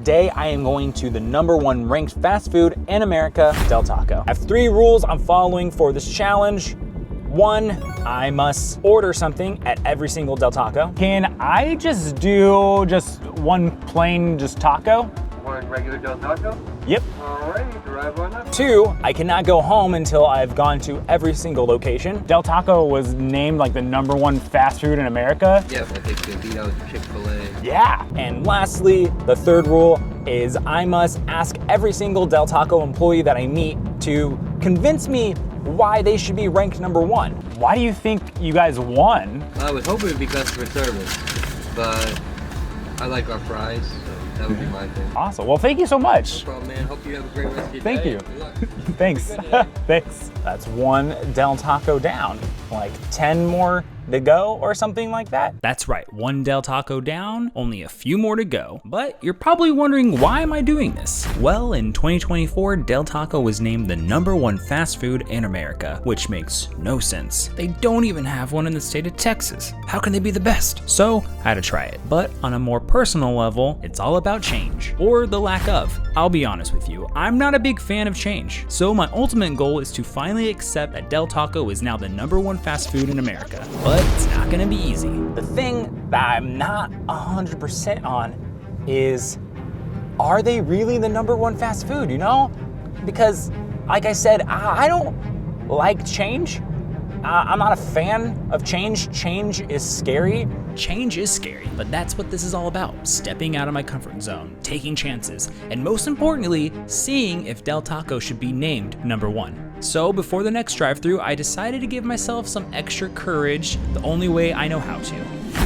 today I am going to the #1 ranked fast food in America, Del Taco. I have 3 rules I'm following for this challenge. 1, I must order something at every single Del Taco. Can I just do just one plain taco? One regular Del Taco? Yep. All right, arrive on up. 2, I cannot go home until I've gone to every single location. Del Taco was named like the #1 fast food in America. Yeah, but they could beat out Chick-fil-A. Yeah. And lastly, the 3rd rule is I must ask every single Del Taco employee that I meet to convince me why they should be ranked #1. Why do you think you guys won? I was hoping it'd be customer service, but I like our fries, so that would be my thing. Awesome. Well, thank you so much. No problem, man. Hope you have a great rest of your Thank day. you. Good luck. Thanks. Thanks. That's 1 Del Taco down. Like 10 more to go or something like that. That's right, 1 Del Taco down, only a few more to go. But you're probably wondering, why am I doing this? Well, in 2024, Del Taco was named the #1 fast food in America, which makes no sense. They don't even have one in the state of Texas. How can they be the best? So I had to try it. But on a more personal level, it's all about change, or the lack of. I'll be honest with you, I'm not a big fan of change. So my ultimate goal is to finally accept that Del Taco is now the #1 fast food in America. But it's not gonna be easy. The thing that I'm not 100% on is, are they really the #1 fast food, you know? Because, like I said, I don't like change. I'm not a fan of change. Change is scary. Change is scary, but that's what this is all about. Stepping out of my comfort zone, taking chances, and most importantly, seeing if Del Taco should be named #1. So before the next drive-thru, I decided to give myself some extra courage the only way I know how to,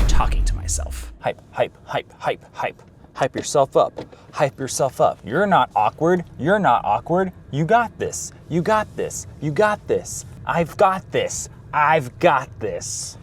talking to myself. Hype, hype, hype, hype, hype. Hype yourself up, hype yourself up. You're not awkward, you're not awkward. You got this, you got this, you got this. I've got this, I've got this.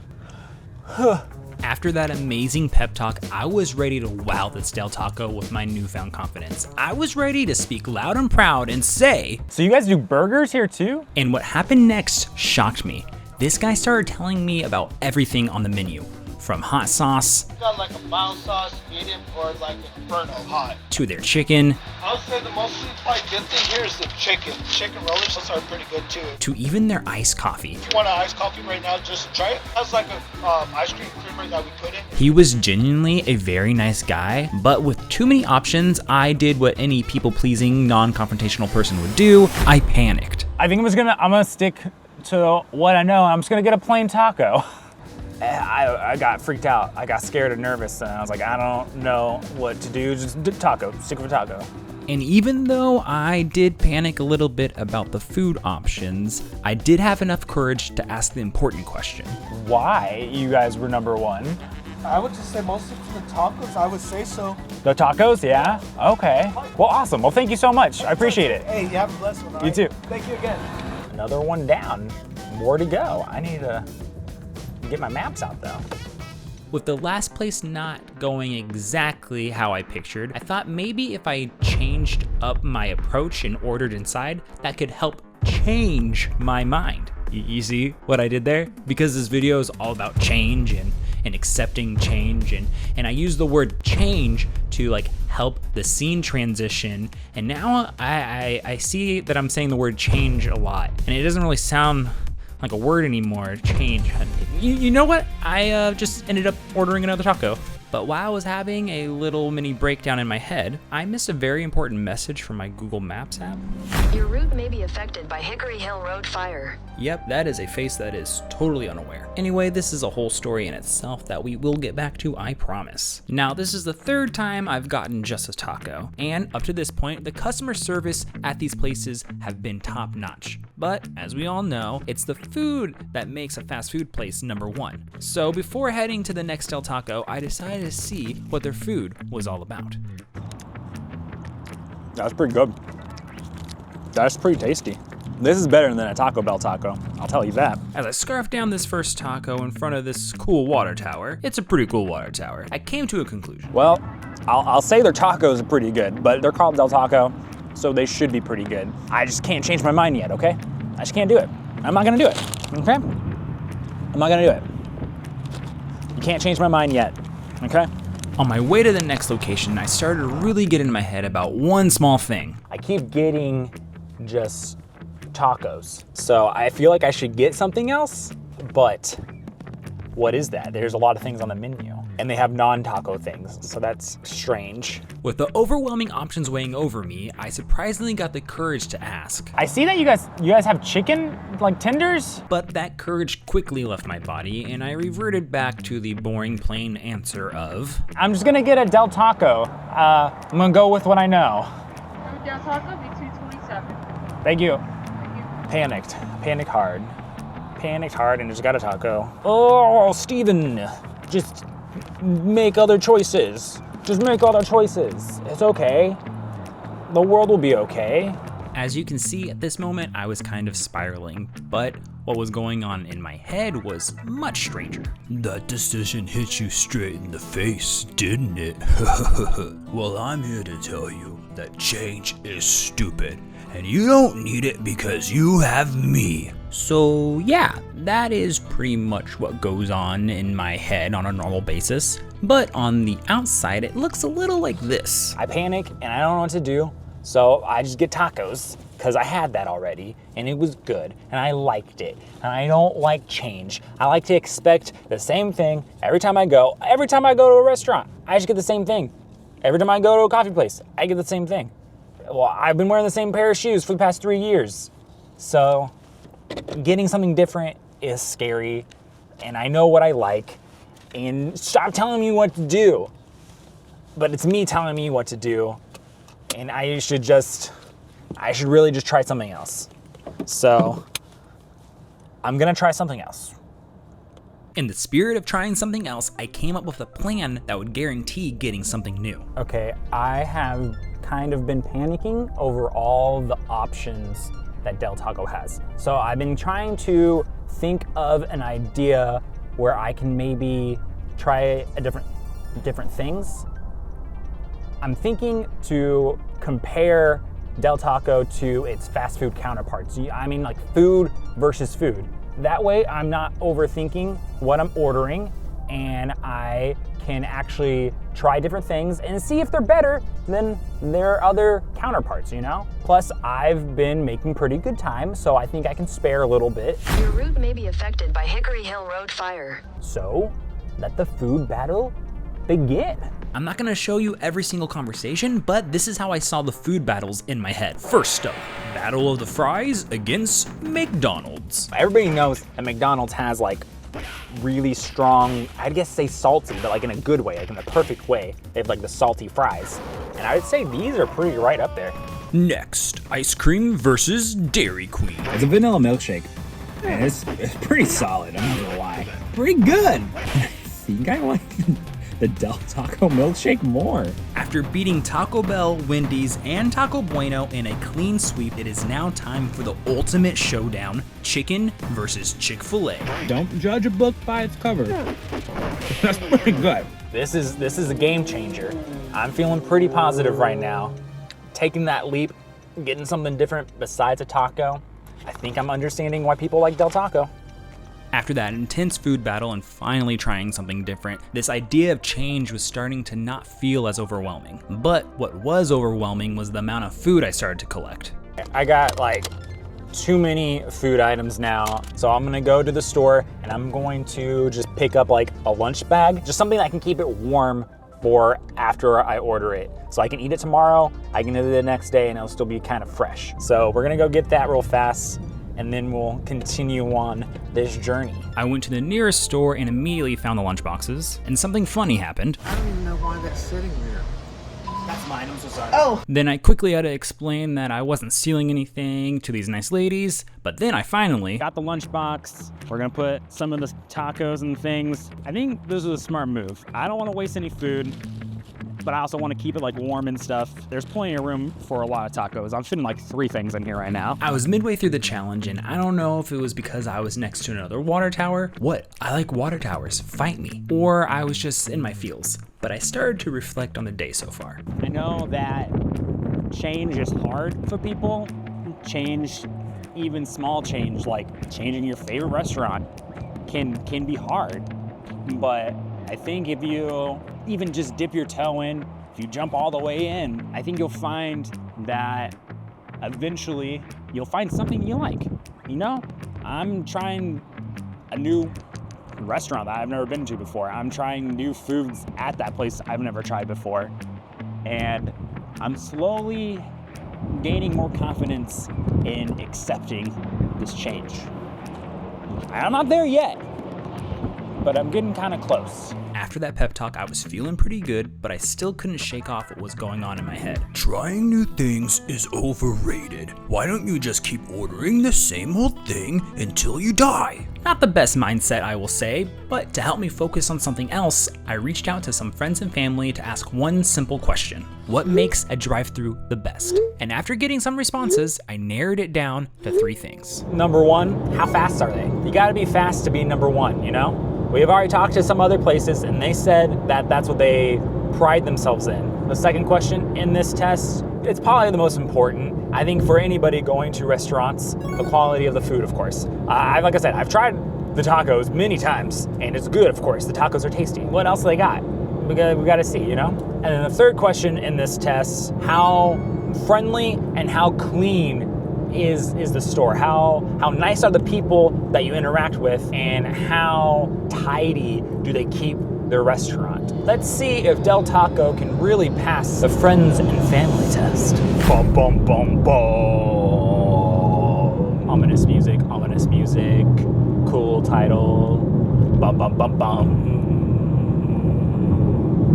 After that amazing pep talk, I was ready to wow this Del Taco with my newfound confidence. I was ready to speak loud and proud and say, "So you guys do burgers here too?" And what happened next shocked me. This guy started telling me about everything on the menu, from hot sauce, got like a mild sauce, medium, or like inferno hot, to their chicken, I would say the most probably good thing here is the chicken. Chicken rollers are pretty good too. to even their iced coffee. If you want an iced coffee right now, just try it. That's like a ice cream creamer that we put in. He was genuinely a very nice guy, but with too many options, I did what any people-pleasing, non-confrontational person would do. I panicked. I think I'm gonna stick to what I know. I'm just gonna get a plain taco. I got freaked out. I got scared and nervous, and I was like, I don't know what to do. Just taco, stick with taco. And even though I did panic a little bit about the food options, I did have enough courage to ask the important question. Why you guys were #1? I would just say mostly for the tacos. I would say so. The tacos, yeah? Okay. Well, awesome. Well, thank you so much. I appreciate it. Hey, you have a blessed one. All You right? too. Thank you again. Another one down. More to go. I need to get my maps out though. With the last place not going exactly how I pictured, I thought maybe if I changed up my approach and ordered inside, that could help change my mind. You see what I did there? Because this video is all about change and accepting change, and I use the word change to like help the scene transition, and now I see that I'm saying the word change a lot, and it doesn't really sound like a word anymore, change. You know what? I just ended up ordering another taco. But while I was having a little mini breakdown in my head, I missed a very important message from my Google Maps app. Your route may be affected by Hickory Hill Road fire. Yep, that is a face that is totally unaware. Anyway, this is a whole story in itself that we will get back to, I promise. Now, this is the 3rd time I've gotten just a taco, and up to this point, the customer service at these places have been top notch. But as we all know, it's the food that makes a fast food place #1. So before heading to the next Del Taco, I decided to see what their food was all about. That's pretty good. That's pretty tasty. This is better than a Taco Bell taco, I'll tell you that. As I scarfed down this first taco in front of this cool water tower, it's a pretty cool water tower, I came to a conclusion. Well, I'll say their tacos are pretty good, but they're called Del Taco, so they should be pretty good. I just can't change my mind yet, okay? I just can't do it. I'm not gonna do it, okay? I'm not gonna do it. You can't change my mind yet, okay? On my way to the next location, I started to really get in my head about one small thing. I keep getting just tacos. So I feel like I should get something else, but what is that? There's a lot of things on the menu, and they have non-taco things, so that's strange. With the overwhelming options weighing over me, I surprisingly got the courage to ask. I see that you guys have chicken, like tenders? But that courage quickly left my body, and I reverted back to the boring plain answer of, I'm just gonna get a Del Taco. I'm gonna go with what I know. Del Taco be $2.27. Thank you. Panicked hard and just got a taco. Oh, Steven, just make other choices. Just make other choices. It's okay. The world will be okay. As you can see, at this moment, I was kind of spiraling, but what was going on in my head was much stranger. That decision hit you straight in the face, didn't it? Well, I'm here to tell you that change is stupid, and you don't need it because you have me. So yeah, that is pretty much what goes on in my head on a normal basis. But on the outside, it looks a little like this. I panic and I don't know what to do. So I just get tacos because I had that already and it was good and I liked it. And I don't like change. I like to expect the same thing every time I go. Every time I go to a restaurant, I just get the same thing. Every time I go to a coffee place, I get the same thing. Well, I've been wearing the same pair of shoes for the past 3 years. So getting something different is scary, and I know what I like, and stop telling me what to do. But it's me telling me what to do, and I should really just try something else. So I'm gonna try something else. In the spirit of trying something else, I came up with a plan that would guarantee getting something new. Okay, I have kind of been panicking over all the options that Del Taco has. So I've been trying to think of an idea where I can maybe try different things. I'm thinking to compare Del Taco to its fast food counterparts. I mean, like food versus food. That way I'm not overthinking what I'm ordering, and I can actually try different things and see if they're better than their other counterparts, you know? Plus, I've been making pretty good time, so I think I can spare a little bit. Your route may be affected by Hickory Hill Road fire. So, let the food battle begin. I'm not gonna show you every single conversation, but this is how I saw the food battles in my head. First up, Battle of the Fries against McDonald's. Everybody knows that McDonald's has like really strong, I'd guess say salty, but like in a good way, like in the perfect way. They have like the salty fries. And I would say these are pretty right up there. Next, ice cream versus Dairy Queen. It's a vanilla milkshake, and it's pretty solid, I'm not gonna lie. Pretty good. I think I like the Del Taco milkshake more. After beating Taco Bell, Wendy's, and Taco Bueno in a clean sweep, it is now time for the ultimate showdown, chicken versus Chick-fil-A. Don't judge a book by its cover. That's pretty good. This is a game changer. I'm feeling pretty positive right now. Taking that leap, getting something different besides a taco. I think I'm understanding why people like Del Taco. After that intense food battle and finally trying something different, this idea of change was starting to not feel as overwhelming. But what was overwhelming was the amount of food I started to collect. I got like too many food items now, so I'm gonna go to the store and I'm going to just pick up like a lunch bag, just something that I can keep it warm for after I order it. So I can eat it tomorrow, I can eat it the next day, and it'll still be kind of fresh. So we're gonna go get that real fast, and then we'll continue on this journey. I went to the nearest store and immediately found the lunch boxes, and something funny happened. I don't even know why that's sitting there. That's mine, I'm so sorry. Oh, Then I quickly had to explain that I wasn't stealing anything to these nice ladies, but then I finally got the lunch box. We're gonna put some of the tacos and things. I think this was a smart move. I don't wanna waste any food, but I also want to keep it like warm and stuff. There's plenty of room for a lot of tacos. I'm fitting like 3 things in here right now. I was midway through the challenge, and I don't know if it was because I was next to another water tower. What? I like water towers, fight me. Or I was just in my feels. But I started to reflect on the day so far. I know that change is hard for people. Change, even small change, like changing your favorite restaurant can be hard. But I think if you even just dip your toe in, if you jump all the way in, I think you'll find that eventually you'll find something you like. You know, I'm trying a new restaurant that I've never been to before. I'm trying new foods at that place I've never tried before. And I'm slowly gaining more confidence in accepting this change. I'm not there yet, but I'm getting kind of close. After that pep talk, I was feeling pretty good, but I still couldn't shake off what was going on in my head. Trying new things is overrated. Why don't you just keep ordering the same old thing until you die? Not the best mindset, I will say, but to help me focus on something else, I reached out to some friends and family to ask one simple question. What makes a drive-thru the best? And after getting some responses, I narrowed it down to 3 things. Number 1, how fast are they? You gotta be fast to be number 1, you know? We've already talked to some other places and they said that that's what they pride themselves in. The second question in this test, it's probably the most important. I think for anybody going to restaurants, the quality of the food, of course. Like I said, I've tried the tacos many times and it's good, of course. The tacos are tasty. What else they got? We got to see, you know? And then the third question in this test, how friendly and how clean is the store? How nice are the people that you interact with, and how tidy do they keep their restaurant? Let's see if Del Taco can really pass the friends and family test. Bum bum bum bum. Ominous music, cool title. Bum bum bum bum.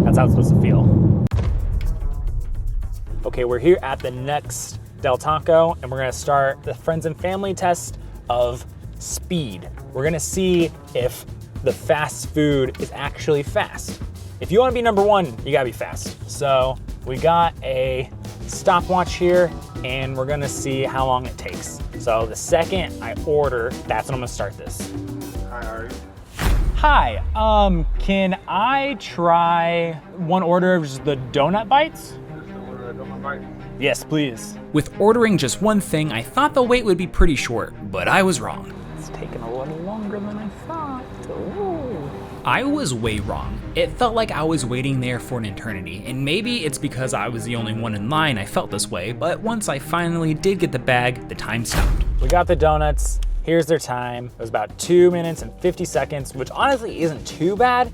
That's how it's supposed to feel. Okay, we're here at the next Del Taco, and we're gonna start the friends and family test of speed. We're gonna see if the fast food is actually fast. If you wanna be number 1, you gotta be fast. So we got a stopwatch here, and we're gonna see how long it takes. So the second I order, that's when I'm gonna start this. Hi, how are you? Hi, can I try one order of just the donut bites? Yes, please. With ordering just one thing, I thought the wait would be pretty short, but I was wrong. It's taken a little longer than I thought. Ooh. I was way wrong. It felt like I was waiting there for an eternity, and maybe it's because I was the only one in line I felt this way, but once I finally did get the bag, the time stopped. We got the donuts. Here's their time. It was about 2 minutes and 50 seconds, which honestly isn't too bad.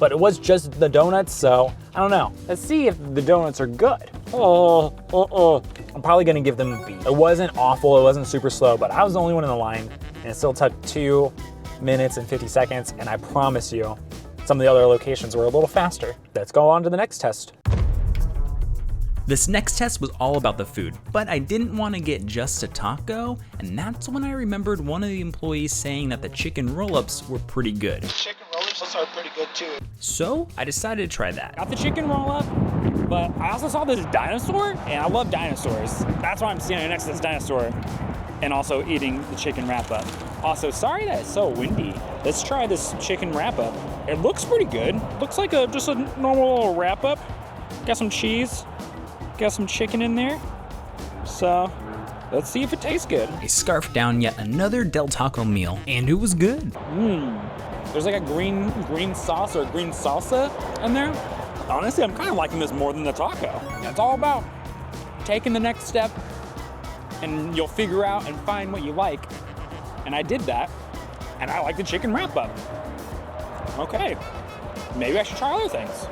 But it was just the donuts, so I don't know. Let's see if the donuts are good. I'm probably gonna give them a B. It wasn't awful, it wasn't super slow, but I was the only one in the line, and it still took 2 minutes and 50 seconds, and I promise you, some of the other locations were a little faster. Let's go on to the next test. This next test was all about the food, but I didn't want to get just a taco, and that's when I remembered one of the employees saying that the chicken roll-ups were pretty good. Chicken rollers are pretty good too. So I decided to try that. Got the chicken roll-up, but I also saw this dinosaur, and I love dinosaurs. That's why I'm standing next to this dinosaur and also eating the chicken wrap-up. Also, sorry that it's so windy. Let's try this chicken wrap-up. It looks pretty good. Looks like just a normal little wrap-up. Got some cheese. Got some chicken in there, so let's see if it tastes good. I scarfed down yet another Del Taco meal, and it was good. There's like a green sauce or green salsa in there. Honestly, I'm kind of liking this more than the taco. It's all about taking the next step, and you'll figure out and find what you like. And I did that, and I like the chicken wrap-up. Okay, maybe I should try other things.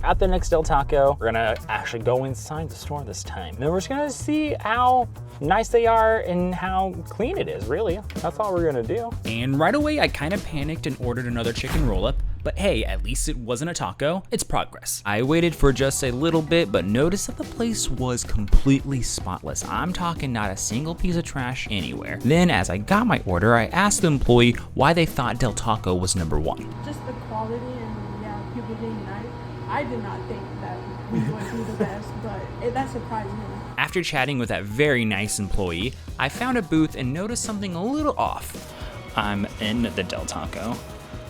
At the next Del Taco, we're gonna actually go inside the store this time. Then we're just gonna see how nice they are and how clean it is, really. That's all we're gonna do. And right away, I kind of panicked and ordered another chicken roll-up, but hey, at least it wasn't a taco. It's progress. I waited for just a little bit, but noticed that the place was completely spotless. I'm talking not a single piece of trash anywhere. Then as I got my order, I asked the employee why they thought Del Taco was number 1. Just the quality and people being nice. I did not think that we would be the best, but that surprised me. After chatting with that very nice employee, I found a booth and noticed something a little off. I'm in the Del Taco,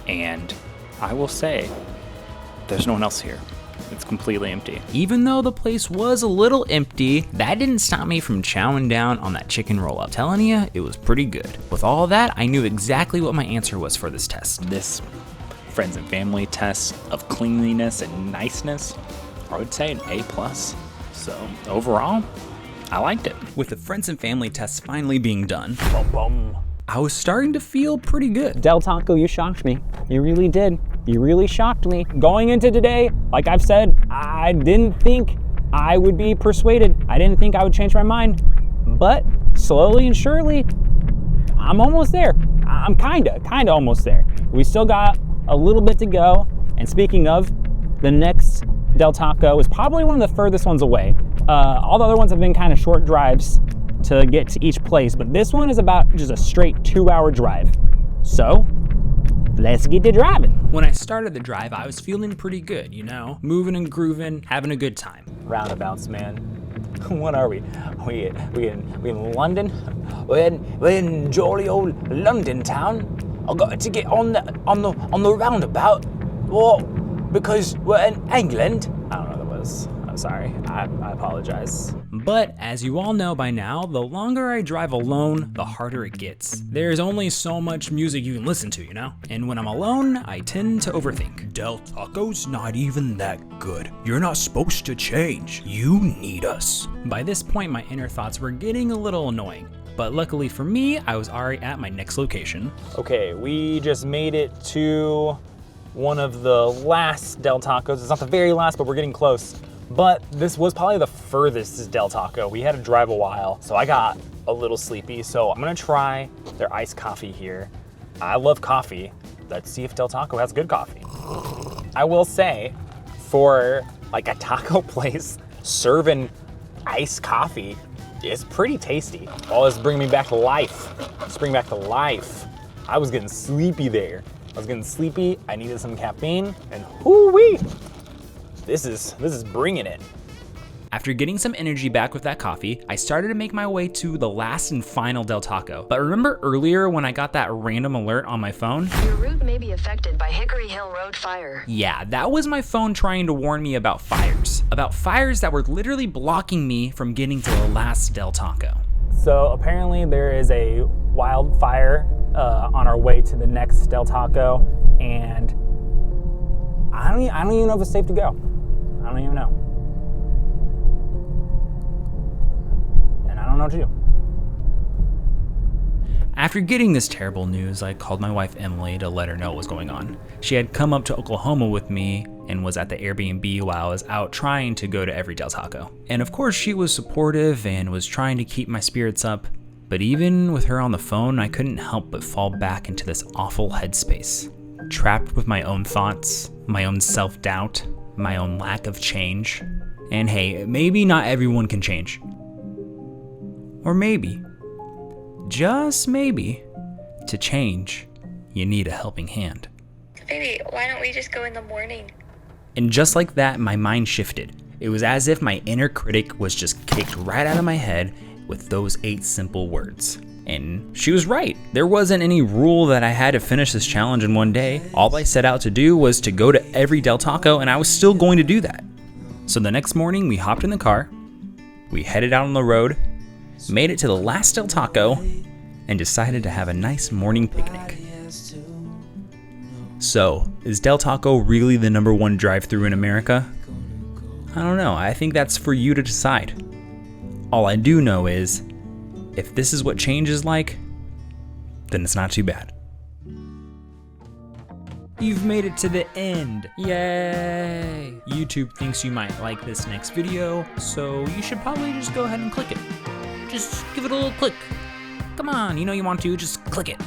and I will say, there's no one else here. It's completely empty. Even though the place was a little empty, that didn't stop me from chowing down on that chicken roll-up. Telling you, it was pretty good. With all that, I knew exactly what my answer was for this test. This friends and family test of cleanliness and niceness, I would say an A+. So overall, I liked it. With the friends and family tests finally being done, I was starting to feel pretty good. Del Taco, you shocked me. You really did. You really shocked me. Going into today, like I've said, I didn't think I would be persuaded. I didn't think I would change my mind. But slowly and surely, I'm almost there. I'm kinda almost there. We still got a little bit to go. And speaking of, the next Del Taco is probably one of the furthest ones away. All the other ones have been kind of short drives to get to each place, but this one is about just a straight 2-hour drive. So, let's get to driving. When I started the drive, I was feeling pretty good, you know? Moving and grooving, having a good time. Roundabouts, man. What are we? We in London? We're in jolly old London town. I got to get on the roundabout. Well, because we're in England. I don't know what that was. I'm sorry. I apologize. But as you all know by now, the longer I drive alone, the harder it gets. There's only so much music you can listen to, you know? And when I'm alone, I tend to overthink. Del Taco's not even that good. You're not supposed to change. You need us. By this point, my inner thoughts were getting a little annoying. But luckily for me, I was already at my next location. Okay, we just made it to one of the last Del Tacos. It's not the very last, but we're getting close. But this was probably the furthest Del Taco. We had to drive a while, so I got a little sleepy. So I'm gonna try their iced coffee here. I love coffee. Let's see if Del Taco has good coffee. I will say, for like a taco place, serving iced coffee is pretty tasty. Oh, this is bringing me back to life. It's bringing me back to life. I was getting sleepy there. I needed some caffeine, and whoo-wee. This is bringing it. After getting some energy back with that coffee, I started to make my way to the last and final Del Taco. But remember earlier when I got that random alert on my phone? Your route may be affected by Hickory Hill Road fire. Yeah, that was my phone trying to warn me about fires. About fires that were literally blocking me from getting to the last Del Taco. So apparently there is a wildfire on our way to the next Del Taco, and I don't even know if it's safe to go. I don't even know. And I don't know what to do. After getting this terrible news, I called my wife Emily to let her know what was going on. She had come up to Oklahoma with me and was at the Airbnb while I was out trying to go to every Del Taco. And of course she was supportive and was trying to keep my spirits up, but even with her on the phone, I couldn't help but fall back into this awful headspace. Trapped with my own thoughts, my own self-doubt, my own lack of change. And hey, maybe not everyone can change. Or maybe, just maybe, to change, you need a helping hand. Baby, why don't we just go in the morning? And just like that, my mind shifted. It was as if my inner critic was just kicked right out of my head with those 8 simple words. And she was right. There wasn't any rule that I had to finish this challenge in one day. All I set out to do was to go to every Del Taco, and I was still going to do that. So the next morning, we hopped in the car, we headed out on the road, made it to the last Del Taco, and decided to have a nice morning picnic. So, is Del Taco really the #1 drive-thru in America? I don't know. I think that's for you to decide. All I do know is, if this is what change is like, then it's not too bad. You've made it to the end. Yay! YouTube thinks you might like this next video, so you should probably just go ahead and click it. Just give it a little click. Come on, you know you want to, just click it.